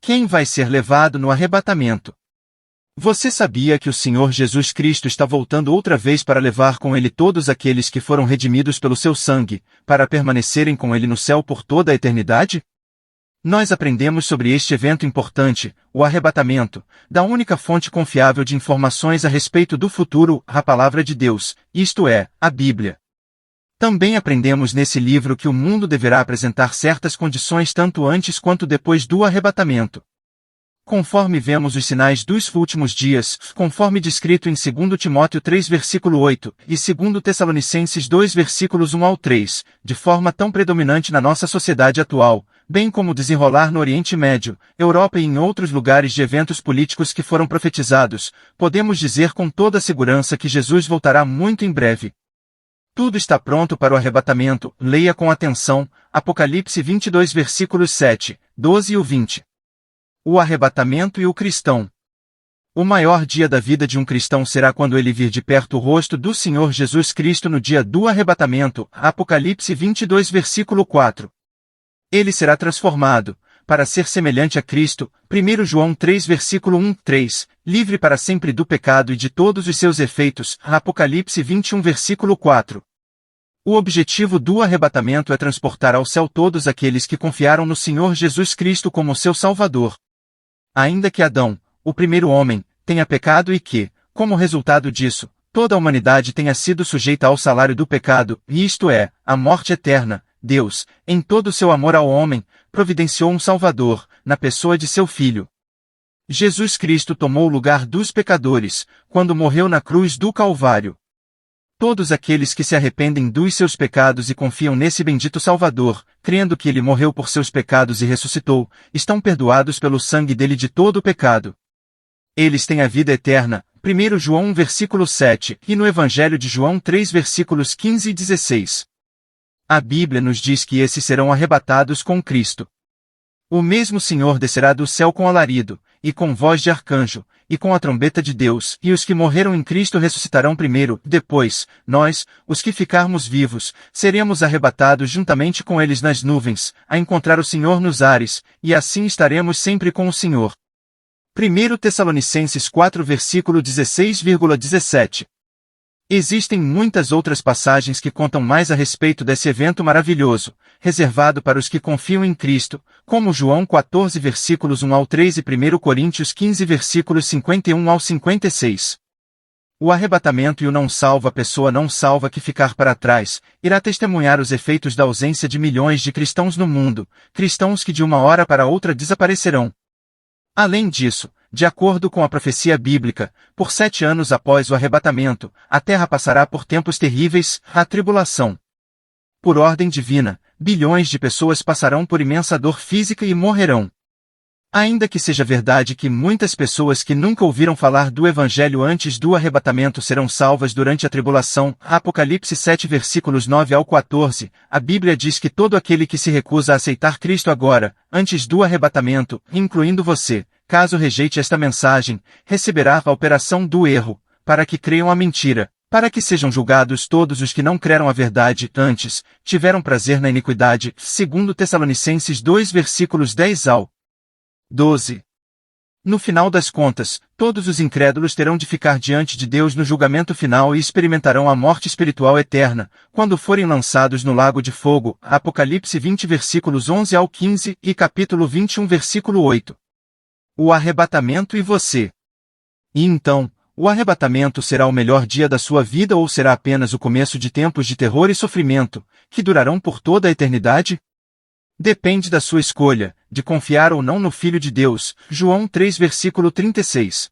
Quem vai ser levado no arrebatamento? Você sabia que o Senhor Jesus Cristo está voltando outra vez para levar com ele todos aqueles que foram redimidos pelo seu sangue, para permanecerem com ele no céu por toda a eternidade? Nós aprendemos sobre este evento importante, o arrebatamento, da única fonte confiável de informações a respeito do futuro, a Palavra de Deus, isto é, a Bíblia. Também aprendemos nesse livro que o mundo deverá apresentar certas condições tanto antes quanto depois do arrebatamento. Conforme vemos os sinais dos últimos dias, conforme descrito em 2 Timóteo 3 versículo 8 e 2 Tessalonicenses 2 versículos 1 ao 3, de forma tão predominante na nossa sociedade atual, bem como o desenrolar no Oriente Médio, Europa e em outros lugares de eventos políticos que foram profetizados, podemos dizer com toda segurança que Jesus voltará muito em breve. Tudo está pronto para o arrebatamento, leia com atenção, Apocalipse 22 versículos 7, 12 e 20. O arrebatamento e o cristão. O maior dia da vida de um cristão será quando ele vir de perto o rosto do Senhor Jesus Cristo no dia do arrebatamento, Apocalipse 22 versículo 4. Ele será transformado, para ser semelhante a Cristo, 1 João 3 versículo 1, 3, livre para sempre do pecado e de todos os seus efeitos, Apocalipse 21 versículo 4. O objetivo do arrebatamento é transportar ao céu todos aqueles que confiaram no Senhor Jesus Cristo como seu Salvador. Ainda que Adão, o primeiro homem, tenha pecado e que, como resultado disso, toda a humanidade tenha sido sujeita ao salário do pecado, isto é, a morte eterna, Deus, em todo o seu amor ao homem, providenciou um Salvador, na pessoa de seu Filho. Jesus Cristo tomou o lugar dos pecadores, quando morreu na cruz do Calvário. Todos aqueles que se arrependem dos seus pecados e confiam nesse bendito Salvador, crendo que ele morreu por seus pecados e ressuscitou, estão perdoados pelo sangue dele de todo o pecado. Eles têm a vida eterna, 1 João 1 versículo 7 e no Evangelho de João 3 versículos 15 e 16. A Bíblia nos diz que esses serão arrebatados com Cristo. O mesmo Senhor descerá do céu com alarido, e com voz de arcanjo, e com a trombeta de Deus, e os que morreram em Cristo ressuscitarão primeiro, depois, nós, os que ficarmos vivos, seremos arrebatados juntamente com eles nas nuvens, a encontrar o Senhor nos ares, e assim estaremos sempre com o Senhor. 1 Tessalonicenses 4 versículo 16,17. Existem muitas outras passagens que contam mais a respeito desse evento maravilhoso, reservado para os que confiam em Cristo, como João 14 versículos 1 ao 3 e 1 Coríntios 15 versículos 51 ao 56. O arrebatamento e o não salvo, a pessoa não salva que ficar para trás, irá testemunhar os efeitos da ausência de milhões de cristãos no mundo, cristãos que de uma hora para outra desaparecerão. Além disso, de acordo com a profecia bíblica, por 7 anos após o arrebatamento, a terra passará por tempos terríveis, a tribulação. Por ordem divina, bilhões de pessoas passarão por imensa dor física e morrerão. Ainda que seja verdade que muitas pessoas que nunca ouviram falar do Evangelho antes do arrebatamento serão salvas durante a tribulação, Apocalipse 7 versículos 9 ao 14, a Bíblia diz que todo aquele que se recusa a aceitar Cristo agora, antes do arrebatamento, incluindo você, caso rejeite esta mensagem, receberá a operação do erro, para que creiam a mentira, para que sejam julgados todos os que não creram a verdade antes, tiveram prazer na iniquidade, 2 Tessalonicenses 2 versículos 10 ao 12. No final das contas, todos os incrédulos terão de ficar diante de Deus no julgamento final e experimentarão a morte espiritual eterna, quando forem lançados no lago de fogo, Apocalipse 20 versículos 11 ao 15 e capítulo 21 versículo 8. O arrebatamento e você. E então, o arrebatamento será o melhor dia da sua vida ou será apenas o começo de tempos de terror e sofrimento, que durarão por toda a eternidade? Depende da sua escolha, de confiar ou não no Filho de Deus, João 3 versículo 36.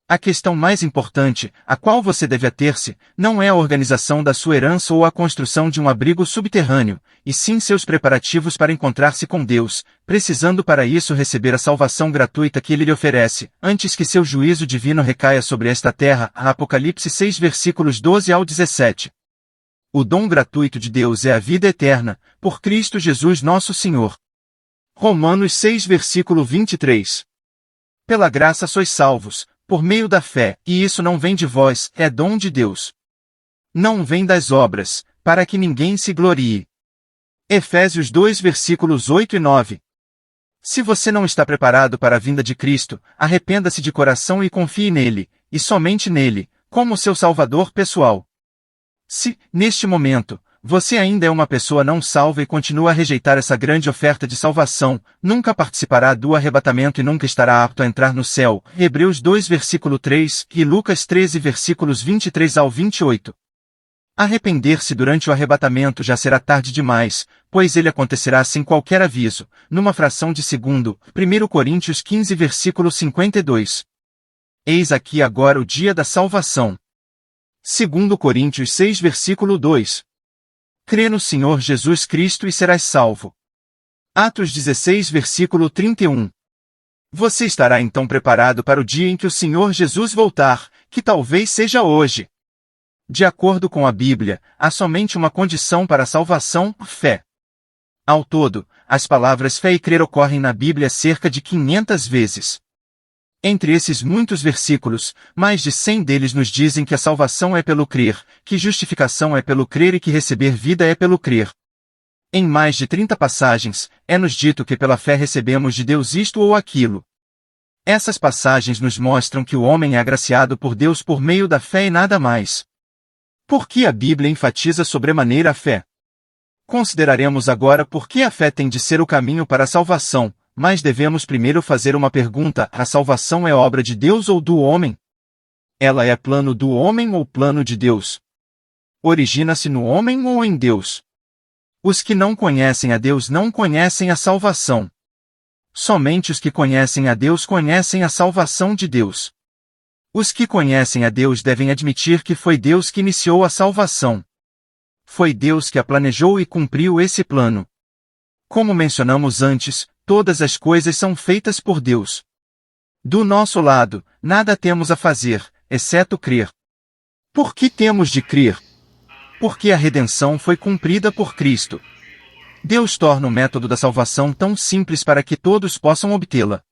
A questão mais importante, a qual você deve ater-se, não é a organização da sua herança ou a construção de um abrigo subterrâneo, e sim seus preparativos para encontrar-se com Deus, precisando para isso receber a salvação gratuita que Ele lhe oferece, antes que seu juízo divino recaia sobre esta terra, Apocalipse 6 versículos 12 ao 17. O dom gratuito de Deus é a vida eterna, por Cristo Jesus nosso Senhor. Romanos 6 versículo 23. Pela graça sois salvos, por meio da fé, e isso não vem de vós, é dom de Deus. Não vem das obras, para que ninguém se glorie. Efésios 2 versículos 8 e 9. Se você não está preparado para a vinda de Cristo, arrependa-se de coração e confie nele, e somente nele, como seu Salvador pessoal. Se, neste momento, você ainda é uma pessoa não salva e continua a rejeitar essa grande oferta de salvação, nunca participará do arrebatamento e nunca estará apto a entrar no céu. Hebreus 2 versículo 3 e Lucas 13 versículos 23 ao 28. Arrepender-se durante o arrebatamento já será tarde demais, pois ele acontecerá sem qualquer aviso, numa fração de segundo. 1 Coríntios 15 versículo 52. Eis aqui agora o dia da salvação. 2 Coríntios 6 versículo 2. Crê no Senhor Jesus Cristo e serás salvo. Atos 16 versículo 31. Você estará então preparado para o dia em que o Senhor Jesus voltar, que talvez seja hoje. De acordo com a Bíblia, há somente uma condição para a salvação: fé. Ao todo, as palavras fé e crer ocorrem na Bíblia cerca de 500 vezes. Entre esses muitos versículos, mais de 100 deles nos dizem que a salvação é pelo crer, que justificação é pelo crer e que receber vida é pelo crer. Em mais de 30 passagens, é-nos dito que pela fé recebemos de Deus isto ou aquilo. Essas passagens nos mostram que o homem é agraciado por Deus por meio da fé e nada mais. Por que a Bíblia enfatiza sobremaneira a fé? Consideraremos agora por que a fé tem de ser o caminho para a salvação, mas devemos primeiro fazer uma pergunta: a salvação é obra de Deus ou do homem? Ela é plano do homem ou plano de Deus? Origina-se no homem ou em Deus? Os que não conhecem a Deus não conhecem a salvação. Somente os que conhecem a Deus conhecem a salvação de Deus. Os que conhecem a Deus devem admitir que foi Deus que iniciou a salvação. Foi Deus que a planejou e cumpriu esse plano. Como mencionamos antes, todas as coisas são feitas por Deus. Do nosso lado, nada temos a fazer, exceto crer. Por que temos de crer? Porque a redenção foi cumprida por Cristo. Deus torna o método da salvação tão simples para que todos possam obtê-la.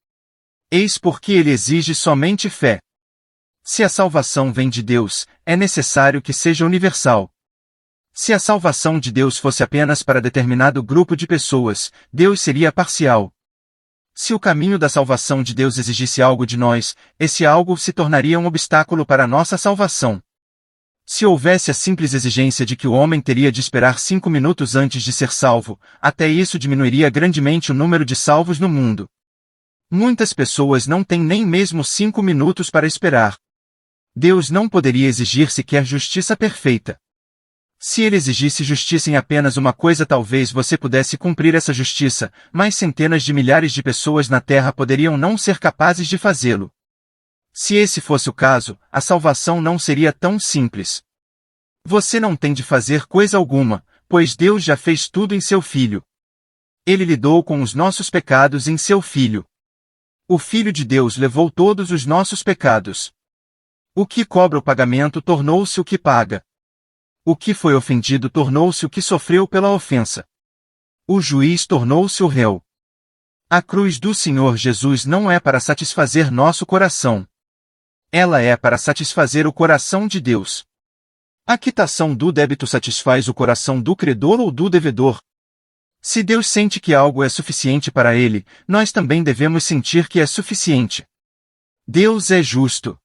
Eis porque ele exige somente fé. Se a salvação vem de Deus, é necessário que seja universal. Se a salvação de Deus fosse apenas para determinado grupo de pessoas, Deus seria parcial. Se o caminho da salvação de Deus exigisse algo de nós, esse algo se tornaria um obstáculo para a nossa salvação. Se houvesse a simples exigência de que o homem teria de esperar 5 minutos antes de ser salvo, até isso diminuiria grandemente o número de salvos no mundo. Muitas pessoas não têm nem mesmo 5 minutos para esperar. Deus não poderia exigir sequer justiça perfeita. Se ele exigisse justiça em apenas uma coisa, talvez você pudesse cumprir essa justiça, mas centenas de milhares de pessoas na Terra poderiam não ser capazes de fazê-lo. Se esse fosse o caso, a salvação não seria tão simples. Você não tem de fazer coisa alguma, pois Deus já fez tudo em seu Filho. Ele lidou com os nossos pecados em seu Filho. O Filho de Deus levou todos os nossos pecados. O que cobra o pagamento tornou-se o que paga. O que foi ofendido tornou-se o que sofreu pela ofensa. O juiz tornou-se o réu. A cruz do Senhor Jesus não é para satisfazer nosso coração. Ela é para satisfazer o coração de Deus. A quitação do débito satisfaz o coração do credor ou do devedor. Se Deus sente que algo é suficiente para ele, nós também devemos sentir que é suficiente. Deus é justo.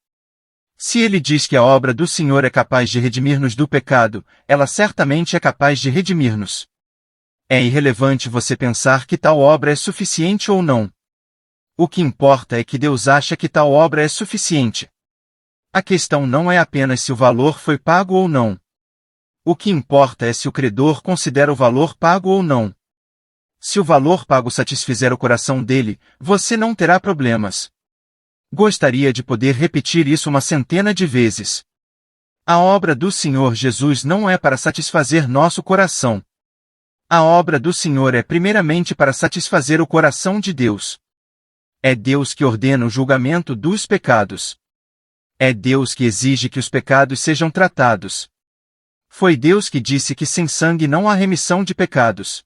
Se ele diz que a obra do Senhor é capaz de redimir-nos do pecado, ela certamente é capaz de redimir-nos. É irrelevante você pensar que tal obra é suficiente ou não. O que importa é que Deus acha que tal obra é suficiente. A questão não é apenas se o valor foi pago ou não. O que importa é se o credor considera o valor pago ou não. Se o valor pago satisfizer o coração dele, você não terá problemas. Gostaria de poder repetir isso uma centena de vezes. A obra do Senhor Jesus não é para satisfazer nosso coração. A obra do Senhor é primeiramente para satisfazer o coração de Deus. É Deus que ordena o julgamento dos pecados. É Deus que exige que os pecados sejam tratados. Foi Deus que disse que sem sangue não há remissão de pecados.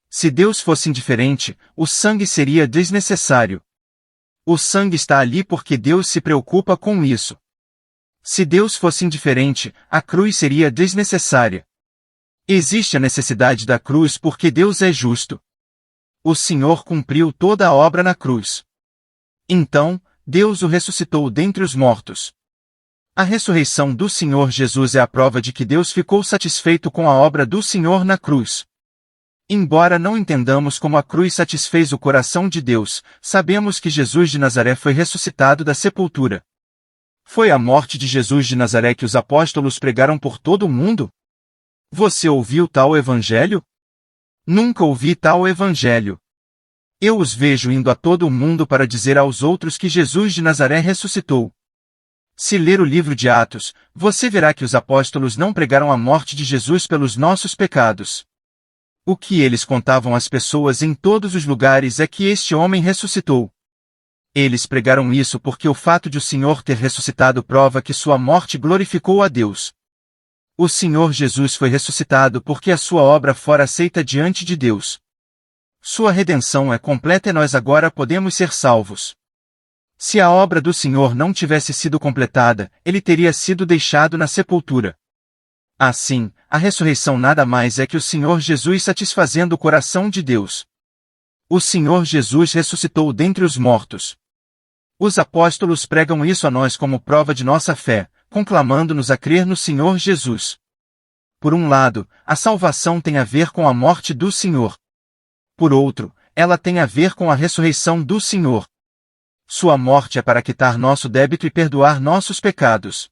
Se Deus fosse indiferente, o sangue seria desnecessário. O sangue está ali porque Deus se preocupa com isso. Se Deus fosse indiferente, a cruz seria desnecessária. Existe a necessidade da cruz porque Deus é justo. O Senhor cumpriu toda a obra na cruz. Então, Deus o ressuscitou dentre os mortos. A ressurreição do Senhor Jesus é a prova de que Deus ficou satisfeito com a obra do Senhor na cruz. Embora não entendamos como a cruz satisfez o coração de Deus, sabemos que Jesus de Nazaré foi ressuscitado da sepultura. Foi a morte de Jesus de Nazaré que os apóstolos pregaram por todo o mundo? Você ouviu tal evangelho? Nunca ouvi tal evangelho. Eu os vejo indo a todo o mundo para dizer aos outros que Jesus de Nazaré ressuscitou. Se ler o livro de Atos, você verá que os apóstolos não pregaram a morte de Jesus pelos nossos pecados. O que eles contavam às pessoas em todos os lugares é que este homem ressuscitou. Eles pregaram isso porque o fato de o Senhor ter ressuscitado prova que sua morte glorificou a Deus. O Senhor Jesus foi ressuscitado porque a sua obra fora aceita diante de Deus. Sua redenção é completa e nós agora podemos ser salvos. Se a obra do Senhor não tivesse sido completada, ele teria sido deixado na sepultura. Assim, a ressurreição nada mais é que o Senhor Jesus satisfazendo o coração de Deus. O Senhor Jesus ressuscitou dentre os mortos. Os apóstolos pregam isso a nós como prova de nossa fé, conclamando-nos a crer no Senhor Jesus. Por um lado, a salvação tem a ver com a morte do Senhor. Por outro, ela tem a ver com a ressurreição do Senhor. Sua morte é para quitar nosso débito e perdoar nossos pecados.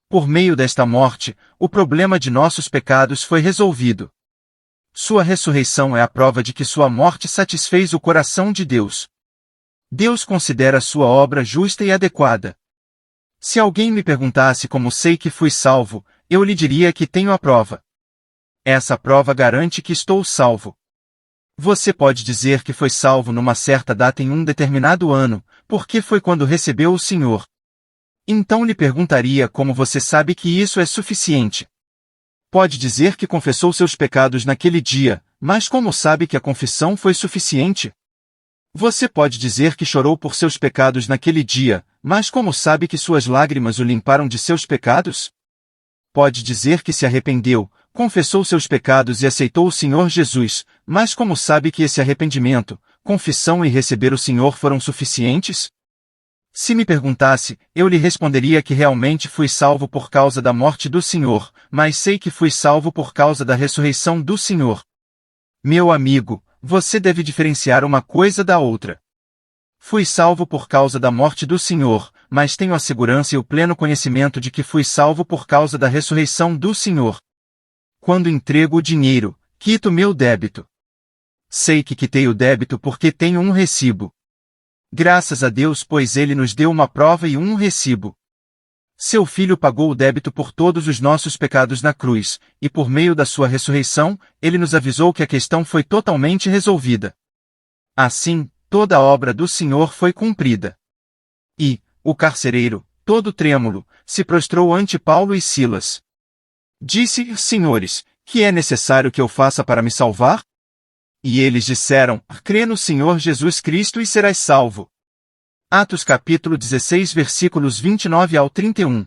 Por meio desta morte, o problema de nossos pecados foi resolvido. Sua ressurreição é a prova de que sua morte satisfez o coração de Deus. Deus considera sua obra justa e adequada. Se alguém me perguntasse como sei que fui salvo, eu lhe diria que tenho a prova. Essa prova garante que estou salvo. Você pode dizer que foi salvo numa certa data em um determinado ano, porque foi quando recebeu o Senhor. Então lhe perguntaria como você sabe que isso é suficiente. Pode dizer que confessou seus pecados naquele dia, mas como sabe que a confissão foi suficiente? Você pode dizer que chorou por seus pecados naquele dia, mas como sabe que suas lágrimas o limparam de seus pecados? Pode dizer que se arrependeu, confessou seus pecados e aceitou o Senhor Jesus, mas como sabe que esse arrependimento, confissão e receber o Senhor foram suficientes? Se me perguntasse, eu lhe responderia que realmente fui salvo por causa da morte do Senhor, mas sei que fui salvo por causa da ressurreição do Senhor. Meu amigo, você deve diferenciar uma coisa da outra. Fui salvo por causa da morte do Senhor, mas tenho a segurança e o pleno conhecimento de que fui salvo por causa da ressurreição do Senhor. Quando entrego o dinheiro, quito meu débito. Sei que quitei o débito porque tenho um recibo. Graças a Deus, pois ele nos deu uma prova e um recibo. Seu Filho pagou o débito por todos os nossos pecados na cruz, e por meio da sua ressurreição, ele nos avisou que a questão foi totalmente resolvida. Assim, toda a obra do Senhor foi cumprida. E, o carcereiro, todo trêmulo, se prostrou ante Paulo e Silas. Disse: Senhores, que é necessário que eu faça para me salvar? E eles disseram: crê no Senhor Jesus Cristo e serás salvo. Atos capítulo 16 versículos 29 ao 31.